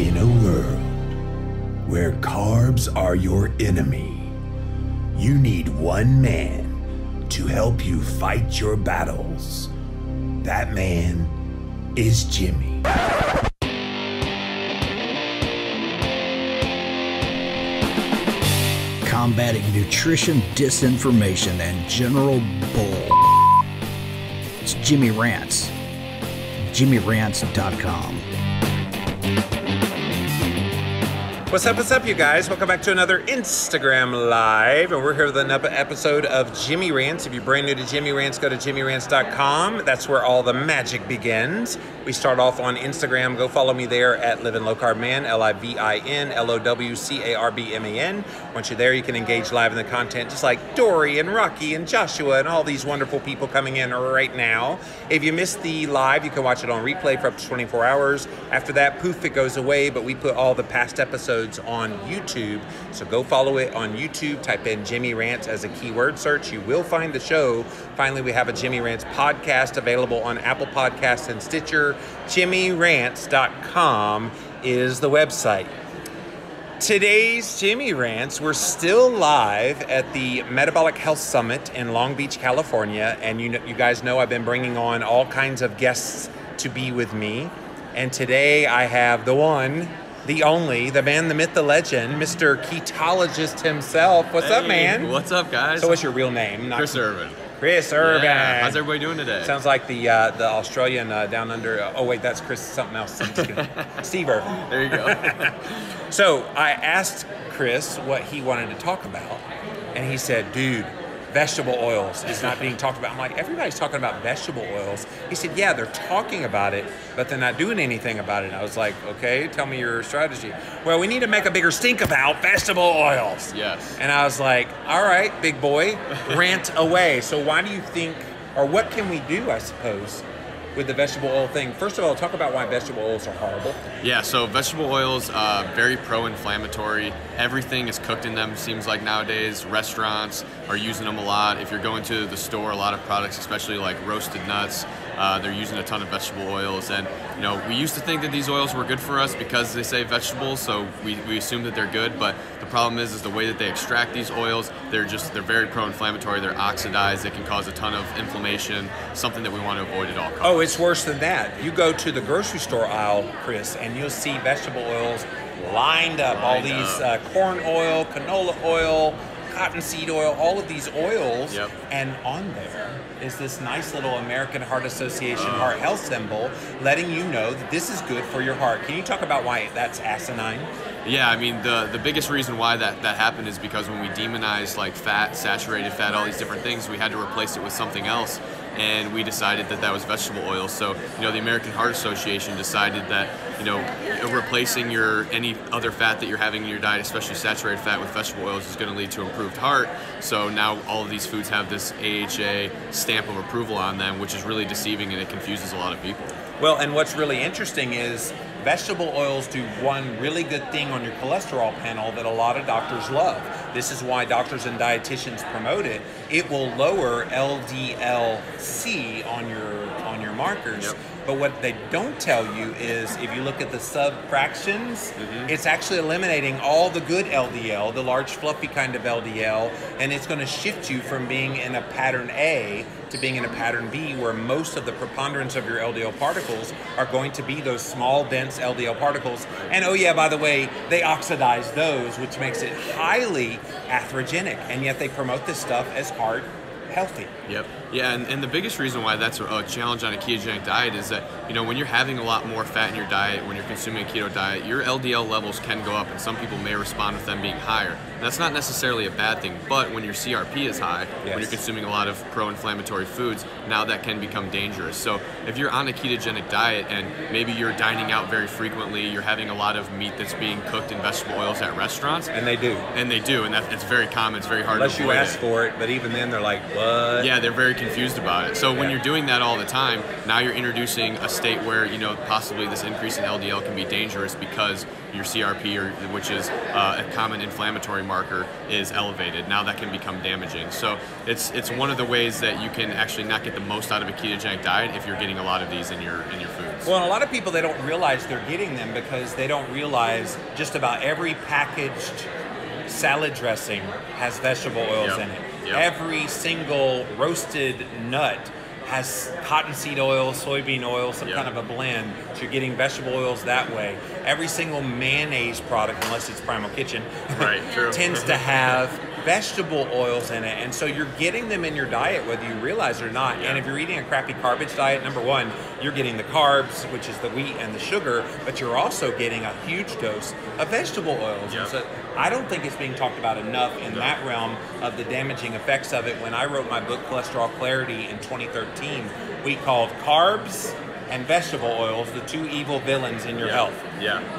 In a world where carbs are your enemy, you need one man to help you fight your battles. That man is Jimmy. Combating nutrition disinformation and general bull. It's Jimmy Rants. JimmyRants.com. What's up, you guys? Welcome back to another Instagram Live, and we're here with another episode of Jimmy Rants. If you're brand new to Jimmy Rants, go to JimmyRants.com. That's where all the magic begins. We start off on Instagram. Go follow me there at Living Low Carb Man, LIVIN Once you're there, you can engage live in the content, just like Dory and Rocky and Joshua and all these wonderful people coming in right now. If you missed the live, you can watch it on replay for up to 24 hours. After that, poof, it goes away, but we put all the past episodes on YouTube, so go follow it on YouTube. Type in Jimmy Rants as a keyword search. You will find the show. Finally, we have a Jimmy Rants podcast available on Apple Podcasts and Stitcher. JimmyRants.com is the website. Today's Jimmy Rants, we're still live at the Metabolic Health Summit in Long Beach, California, and you guys know I've been bringing on all kinds of guests to be with me, and today I have the one, the only, the man, the myth, the legend, Mr. Ketologist himself. What's up, man? What's up, guys? So what's your real name? Chris Irvin. Chris Irvin. Yeah. How's everybody doing today? Sounds like the Australian down under. Oh wait, that's Chris something else. Steve Irvin. There you go. So I asked Chris what he wanted to talk about, and he said, "Dude, vegetable oils is not being talked about." I'm like, everybody's talking about vegetable oils. He said, yeah, they're talking about it, but they're not doing anything about it. I was like, okay, tell me your strategy. Well, we need to make a bigger stink about vegetable oils. Yes. And I was like, all right, big boy, rant away. So why do you think, or what can we do, I suppose, with the vegetable oil thing? First of all, talk about why vegetable oils are horrible. Yeah, so vegetable oils, very pro-inflammatory. Everything is cooked in them, seems like nowadays. Restaurants are using them a lot. If you're going to the store, a lot of products, especially like roasted nuts, they're using a ton of vegetable oils. And you know, we used to think that these oils were good for us because they say vegetables, so we assume that they're good. But the problem is the way that they extract these oils. They're very pro-inflammatory. They're oxidized. They can cause a ton of inflammation. Something that we want to avoid at all costs. Oh, it's worse than that. You go to the grocery store aisle, Chris, and you'll see vegetable oils lined up. All these corn oil, canola oil, cottonseed oil, all of these oils. Yep. And on there is this nice little American Heart Association heart health symbol letting you know that this is good for your heart. Can you talk about why that's asinine? Yeah, I mean, the biggest reason why that happened is because when we demonized like fat, saturated fat, all these different things, we had to replace it with something else. And we decided that that was vegetable oil. So, you know, the American Heart Association decided that, you know, replacing any other fat that you're having in your diet, especially saturated fat, with vegetable oils is going to lead to improved heart. So now all of these foods have this AHA stamp of approval on them, which is really deceiving, and it confuses a lot of people. Well, and what's really interesting is vegetable oils do one really good thing on your cholesterol panel that a lot of doctors love. This is why doctors and dietitians promote it. It will lower LDL-C on your markers. Yep. But what they don't tell you is if you look at the subfractions, it's actually eliminating all the good LDL, the large fluffy kind of LDL, and it's going to shift you from being in a pattern A to being in a pattern B, where most of the preponderance of your LDL particles are going to be those small, dense LDL particles. And oh yeah, by the way, they oxidize those, which makes it highly atherogenic, and yet they promote this stuff as heart healthy. Yep. Yeah, and the biggest reason why that's a challenge on a ketogenic diet is that, you know, when you're having a lot more fat in your diet, when you're consuming a keto diet, your LDL levels can go up, and some people may respond with them being higher. And that's not necessarily a bad thing, but when your CRP is high, when you're consuming a lot of pro-inflammatory foods, now that can become dangerous. So if you're on a ketogenic diet and maybe you're dining out very frequently, you're having a lot of meat that's being cooked in vegetable oils at restaurants. And they do. And it's very common, it's very hard Unless to avoid. Unless you ask for it, but even then they're like, what? Yeah, they're very confused about it. So when you're doing that all the time, now you're introducing a state where, you know, possibly this increase in LDL can be dangerous because your CRP, which is a common inflammatory marker, is elevated. Now that can become damaging. So it's one of the ways that you can actually not get the most out of a ketogenic diet if you're getting a lot of these in your foods. Well, and a lot of people, they don't realize they're getting them because they don't realize just about every packaged salad dressing has vegetable oils in it. Every single roasted nut has cottonseed oil, soybean oil, some kind of a blend. So you're getting vegetable oils that way. Every single mayonnaise product, unless it's Primal Kitchen, tends to have vegetable oils in it. And so you're getting them in your diet whether you realize it or not. And if you're eating a crappy garbage diet, number one, you're getting the carbs, which is the wheat and the sugar, but you're also getting a huge dose of vegetable oils. And so I don't think it's being talked about enough in that realm of the damaging effects of it. When I wrote my book, Cholesterol Clarity, in 2013, we called carbs and vegetable oils the two evil villains in your health.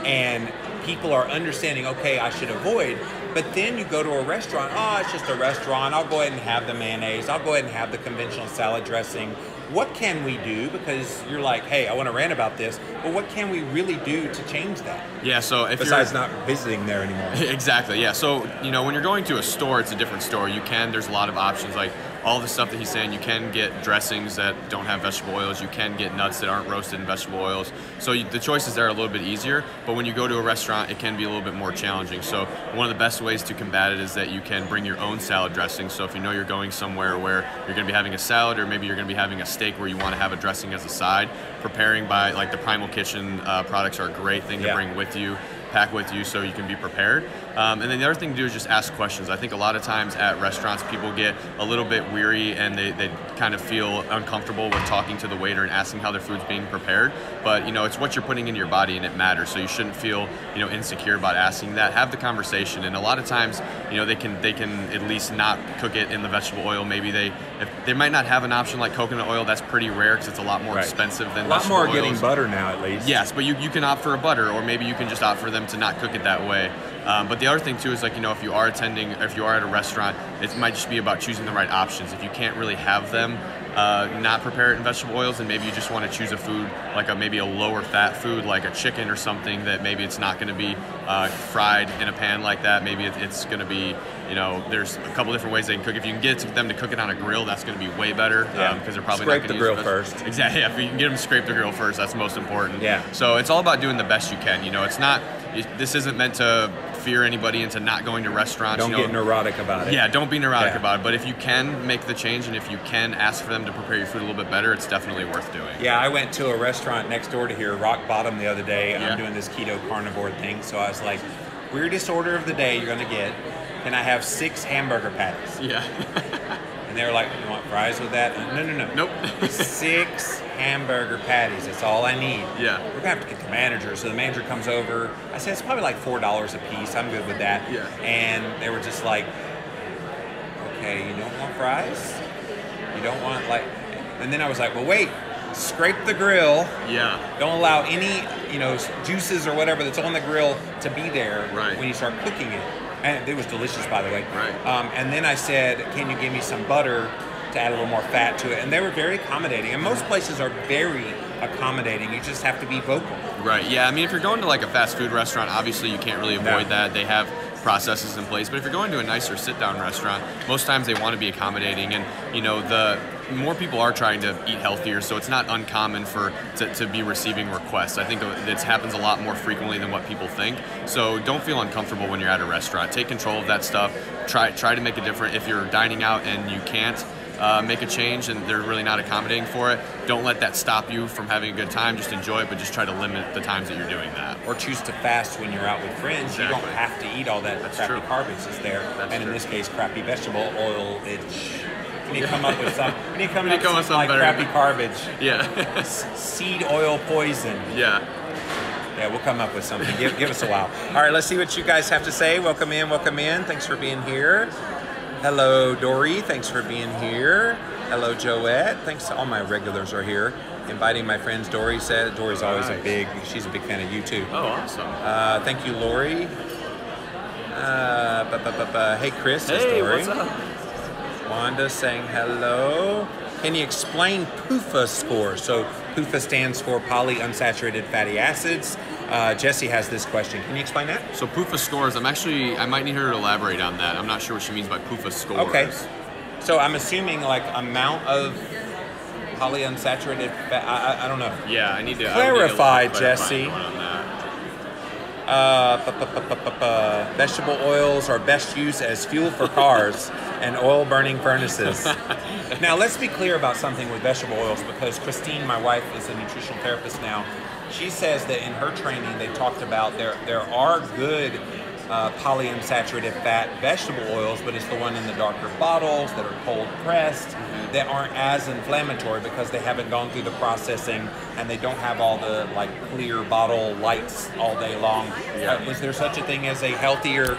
And people are understanding, okay, I should avoid. But then you go to a restaurant, oh, it's just a restaurant. I'll go ahead and have the mayonnaise. I'll go ahead and have the conventional salad dressing. What can we do? Because you're like, hey, I want to rant about this, but what can we really do to change that? Yeah, so if besides not visiting there anymore. Exactly, yeah. So, you know, when you're going to a store, it's a different store. There's a lot of options, like all the stuff that he's saying. You can get dressings that don't have vegetable oils. You can get nuts that aren't roasted in vegetable oils. So the choices there are a little bit easier, but when you go to a restaurant, it can be a little bit more challenging. So one of the best ways to combat it is that you can bring your own salad dressing. So if you know you're going somewhere where you're going to be having a salad, or maybe you're going to be having a steak where you want to have a dressing as a side, preparing by like the Primal Kitchen products are a great thing to bring with you, pack with you, so you can be prepared. And then the other thing to do is just ask questions. I think a lot of times at restaurants, people get a little bit weary and they kind of feel uncomfortable with talking to the waiter and asking how their food's being prepared. But you know, it's what you're putting into your body and it matters. So you shouldn't feel, you know, insecure about asking that. Have the conversation. And a lot of times, you know, they can at least not cook it in the vegetable oil. Maybe if they might not have an option like coconut oil. That's pretty rare because it's a lot more expensive than vegetable oils. A lot more getting butter now, at least. Yes, but you can opt for a butter, or maybe you can just opt for them to not cook it that way. But the other thing too is, like, you know, if you are at a restaurant, it might just be about choosing the right options. If you can't really have them not prepare it in vegetable oils, and maybe you just want to choose a food like maybe a lower fat food like a chicken or something that maybe it's not going to be fried in a pan like that. Maybe it's going to be, you know, there's a couple different ways they can cook. If you can get them to cook it on a grill, that's going to be way better because they're probably scrape not going the to grill first. Exactly. Yeah, if you can get them to scrape the grill first, that's most important. Yeah. So it's all about doing the best you can. You know, it's not. This isn't meant to fear anybody into not going to restaurants. Don't get neurotic about it. Yeah, don't be neurotic about it. But if you can make the change, and if you can ask for them to prepare your food a little bit better, it's definitely worth doing. Yeah, I went to a restaurant next door to here, Rock Bottom, the other day. I'm doing this keto carnivore thing, so I was like, weirdest order of the day you're gonna get. Can I have 6 hamburger patties? Yeah. And they were like, you want fries with that? No. Nope. 6 hamburger patties. That's all I need. Yeah. We're going to have to get the manager. So the manager comes over. I said, it's probably like $4 a piece. I'm good with that. Yeah. And they were just like, okay, you don't want fries? You don't want like... And then I was like, well, wait. Scrape the grill. Yeah. Don't allow any, you know, juices or whatever that's on the grill to be there when you start cooking it. And it was delicious, by the way. Right. And then I said, can you give me some butter to add a little more fat to it? And they were very accommodating. And most places are very accommodating. You just have to be vocal. Right. Yeah. I mean, if you're going to like a fast food restaurant, obviously you can't really avoid that. They have processes in place. But if you're going to a nicer sit-down restaurant, most times they want to be accommodating. And, you know, the more people are trying to eat healthier, so it's not uncommon to be receiving requests. I think it happens a lot more frequently than what people think. So don't feel uncomfortable when you're at a restaurant. Take control of that stuff. Try to make it different. If you're dining out and you can't make a change and they're really not accommodating for it, don't let that stop you from having a good time. Just enjoy it, but just try to limit the times that you're doing that. Or choose to fast when you're out with friends. Exactly. You don't have to eat all that crappy garbage that's there. That's in this case, crappy vegetable oil. You need to come up with some. You need to come up with some like better. Crappy garbage. Yeah. Seed oil poison. Yeah. Yeah, we'll come up with something. Give us a while. All right, let's see what you guys have to say. Welcome in. Welcome in. Thanks for being here. Hello, Dory. Thanks for being here. Hello, Joette. Thanks. All my regulars are here. Inviting my friends. Dory said. Dory's always she's a big fan of you too. Oh, awesome. Thank you, Lori. Hey, Chris. Hey, Dory. what's up? Wanda saying hello. Can you explain PUFA score? So PUFA stands for polyunsaturated fatty acids. Jesse has this question. Can you explain that? So PUFA scores, I might need her to elaborate on that. I'm not sure what she means by PUFA scores. Okay. So I'm assuming like amount of polyunsaturated fat. I don't know. Yeah, I need to Clarify, I need a Jesse. clarifying one on that. Vegetable oils are best used as fuel for cars and oil-burning furnaces. Now, let's be clear about something with vegetable oils, because Christine, my wife, is a nutritional therapist now. She says that in her training, they talked about there are good polyunsaturated fat vegetable oils, but it's the one in the darker bottles that are cold pressed that aren't as inflammatory because they haven't gone through the processing and they don't have all the like clear bottle lights all day long. Is there such a thing as a healthier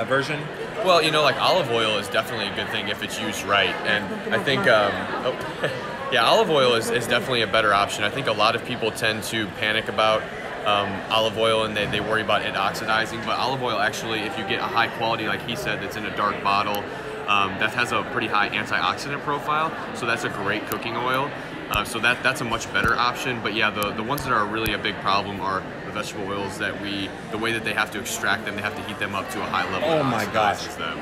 version? Well, you know, like olive oil is definitely a good thing if it's used right, and I think, yeah, olive oil is definitely a better option. I think a lot of people tend to panic about olive oil and they worry about it oxidizing, but olive oil actually, if you get a high quality, like he said, that's in a dark bottle, that has a pretty high antioxidant profile, so that's a great cooking oil. So that's a much better option. But yeah, the ones that are really a big problem are the vegetable oils that the way that they have to extract them, they have to heat them up to a high level. Oh my gosh. Them.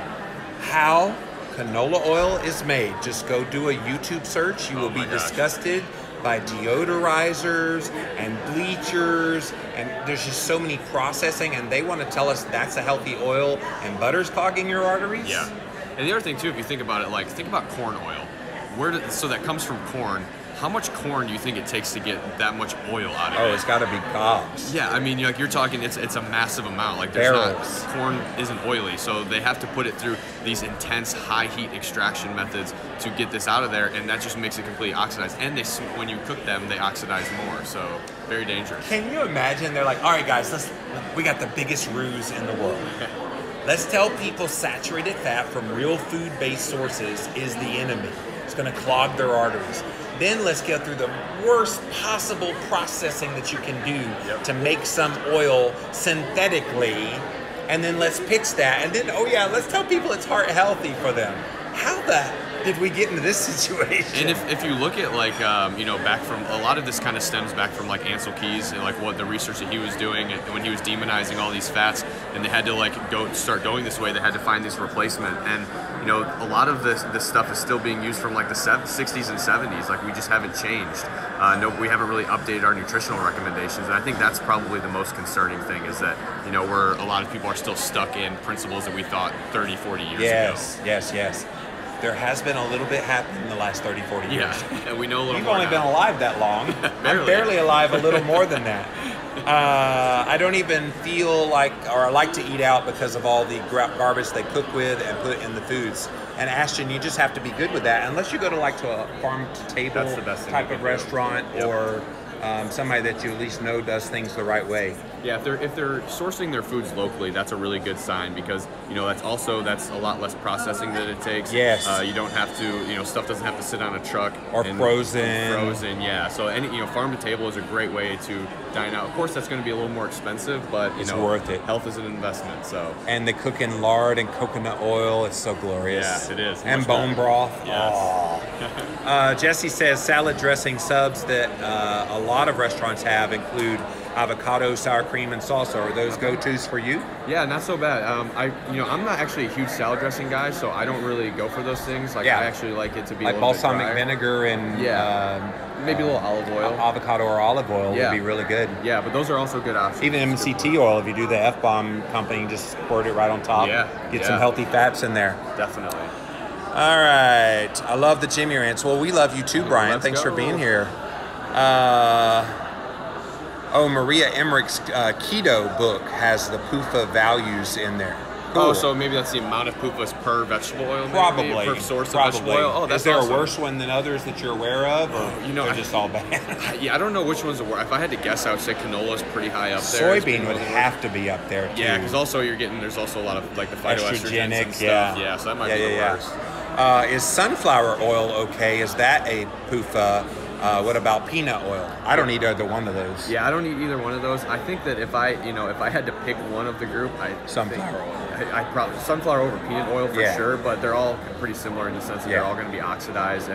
How canola oil is made. Just go do a YouTube search. You will be disgusted by deodorizers and bleachers, and there's just so many processing, and they want to tell us that's a healthy oil and butter's clogging your arteries? Yeah. And the other thing too, if you think about it, like think about corn oil. So that comes from corn. How much corn do you think it takes to get that much oil out of it? Oh, it's got to be gobs. Yeah, I mean, like you're talking, it's a massive amount. Like corn isn't oily, so they have to put it through these intense high heat extraction methods to get this out of there, and that just makes it completely oxidized. And when you cook them, they oxidize more, so very dangerous. Can you imagine? They're like, all right, guys, we got the biggest ruse in the world. Let's tell people saturated fat from real food-based sources is the enemy. It's going to clog their arteries. Then let's get through the worst possible processing that you can do to make some oil synthetically, and then let's pitch that, and then, oh yeah, let's tell people it's heart healthy for them. How the did we get into this situation? And if you look at like, you know, back from, a lot of this kind of stems back from like Ansel Keys and like what the research that he was doing when he was demonizing all these fats, and they had to like start going this way, they had to find this replacement. And you know, a lot of this stuff is still being used from like the 60s and 70s. Like we just haven't changed. No, we haven't really updated our nutritional recommendations. And I think that's probably the most concerning thing, is that, you know, a lot of people are still stuck in principles that we thought 30, 40 years ago. Yes. There has been a little bit happening in the last 30, 40 years. Yeah, and we know a little You've more only now. been alive that long. I'm barely alive a little more than that. I don't even feel like, or I like to eat out because of all the garbage they cook with and put in the foods. And Ashton, you just have to be good with that. Unless you go to like to a farm to table That's the best type of restaurant, or somebody that you at least know does things the right way. Yeah, if they're sourcing their foods locally, that's a really good sign, because you know that's a lot less processing that it takes. Yes. You don't have to, you know, stuff doesn't have to sit on a truck Or frozen. Frozen, yeah. So farm to table is a great way to dine out. Of course, that's going to be a little more expensive, but it's worth it. Health is an investment. So. And they cook in lard and coconut oil. It's so glorious. Yeah, it is. And bone broth. Yes. Jesse says salad dressing subs that a lot of restaurants have include avocado, sour cream, and salsa. Are those go-tos for you? Yeah, not so bad. I'm not actually a huge salad dressing guy, so I don't really go for those things. Like, I actually like it to be like a little balsamic bit vinegar and maybe a little olive oil. Avocado or olive oil would be really good. Yeah, but those are also good options. Even MCT oil, if you do the F-bomb company, just squirt it right on top. Get some healthy fats in there. Definitely. All right. I love the Jimmy Rants. Well, we love you too, Brian. Thanks for being here. Maria Emmerich's keto book has the PUFA values in there. Cool. Oh, so maybe that's the amount of PUFAs per vegetable oil, maybe? Probably. Per source of vegetable oil? Oh, that's Is there awesome. a worse one than others that you're aware of, or they're just all bad? Yeah, I don't know which one's the worst. If I had to guess, I would say canola is pretty high up there. Soybean would have to be up there, too. Yeah, because also there's also a lot of like the phytoestrogens and stuff. Yeah, so that might be the worst. Is sunflower oil okay? Is that a PUFA? What about peanut oil? I don't eat either one of those. Yeah, I don't eat either one of those. I think that if I had to pick one of the group, sunflower oil. I probably sunflower over peanut oil for sure, but they're all pretty similar in the sense that they're all going to be oxidized,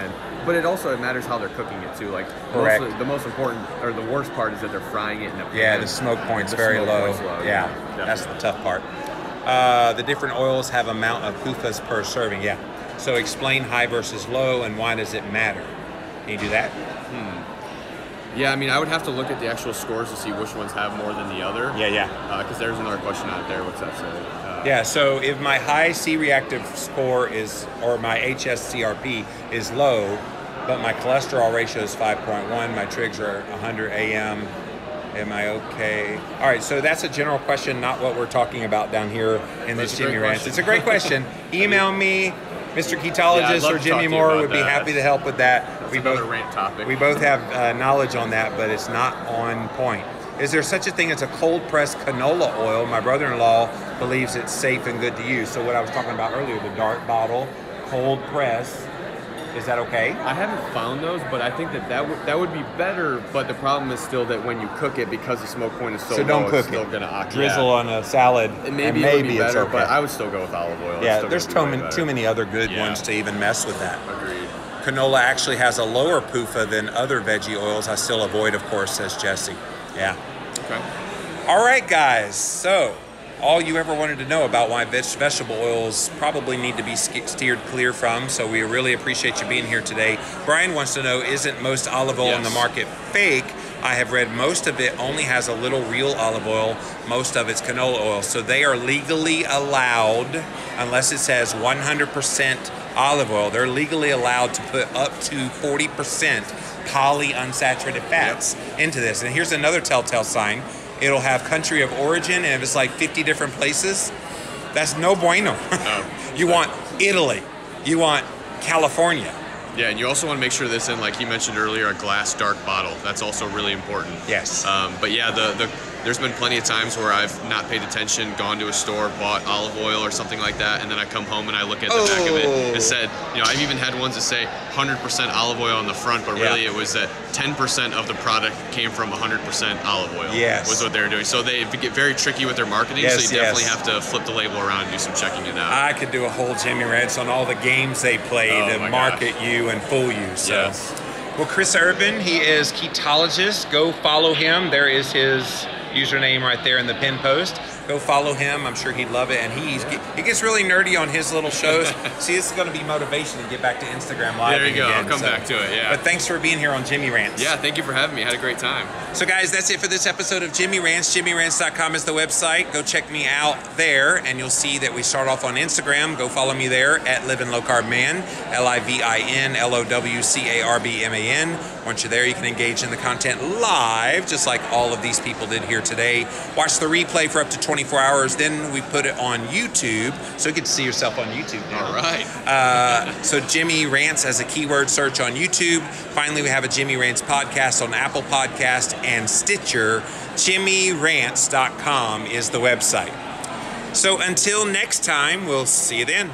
but it matters how they're cooking it too. Like the most important or the worst part is that they're frying it in a pan. Yeah, the smoke point's very low. Yeah, that's the tough part. The different oils have amount of PUFAs per serving. Yeah. So explain high versus low and why does it matter? Can you do that? Yeah, I mean, I would have to look at the actual scores to see which ones have more than the other. Yeah. Because there's another question out there. What's that say? Yeah, so if my high C-reactive score is, or my HSCRP is low, but my cholesterol ratio is 5.1, my trigs are 100 AM, am I okay? All right, so that's a general question, not what we're talking about down here in this Jimmy Rants. It's a great question. Email me, Mr. Ketologist or Jimmy Moore would be happy to help with that. That's another rant topic. We both have knowledge on that, but it's not on point. Is there such a thing as a cold-pressed canola oil? My brother-in-law believes it's safe and good to use. So what I was talking about earlier, the dark bottle, cold press, is that okay? I haven't found those, but I think that would be better. But the problem is still that when you cook it, because the smoke point is so low, don't cook it's still going to drizzle on a salad. Maybe it would be better, but I would still go with olive oil. Yeah, there's too many other good ones to even mess with that. Agreed. Canola actually has a lower PUFA than other veggie oils. I still avoid, of course, says Jesse. Yeah. Okay. All right, guys. So, all you ever wanted to know about why vegetable oils probably need to be steered clear from. So we really appreciate you being here today. Brian wants to know, isn't most olive oil in the market fake? I have read most of it only has a little real olive oil. Most of it's canola oil. So they are legally allowed, unless it says 100% olive oil, they're legally allowed to put up to 40% polyunsaturated fats into this. And here's another telltale sign. It'll have country of origin, and if it's like 50 different places, that's no bueno. You want Italy. You want California. Yeah, and you also want to make sure this in, like you mentioned earlier, a glass dark bottle. That's also really important. Yes. But yeah, there's been plenty of times where I've not paid attention, gone to a store, bought olive oil or something like that, and then I come home and I look at the back of it. It said, I've even had ones that say 100% olive oil on the front, but really it was that 10% of the product came from 100% olive oil. Yes. Was what they were doing. So they get very tricky with their marketing, so you definitely have to flip the label around and do some checking it out. I could do a whole Jimmy Rants on all the games they play to market you and fool you. So. Yes. Well, Chris Irvin, he is Ketologist. Go follow him. There is his username right there in the pin post. Go follow him. I'm sure he'd love it. And he gets really nerdy on his little shows. See, this is going to be motivation to get back to Instagram Live. There you go. Again, I'll come back to it, yeah. But thanks for being here on Jimmy Rants. Yeah, thank you for having me. I had a great time. So, guys, that's it for this episode of Jimmy Rants. JimmyRants.com is the website. Go check me out there, and you'll see that we start off on Instagram. Go follow me there at Livin' Low Carb Man, LIVINLOWCARBMAN. Once you're there, you can engage in the content live, just like all of these people did here today. Watch the replay for up to 24 hours. Then we put it on YouTube, so you get to see yourself on YouTube now. All right. So Jimmy Rants as a keyword search on YouTube. Finally, we have a Jimmy Rants podcast on Apple Podcast and Stitcher. JimmyRants.com is the website. So until next time, we'll see you then.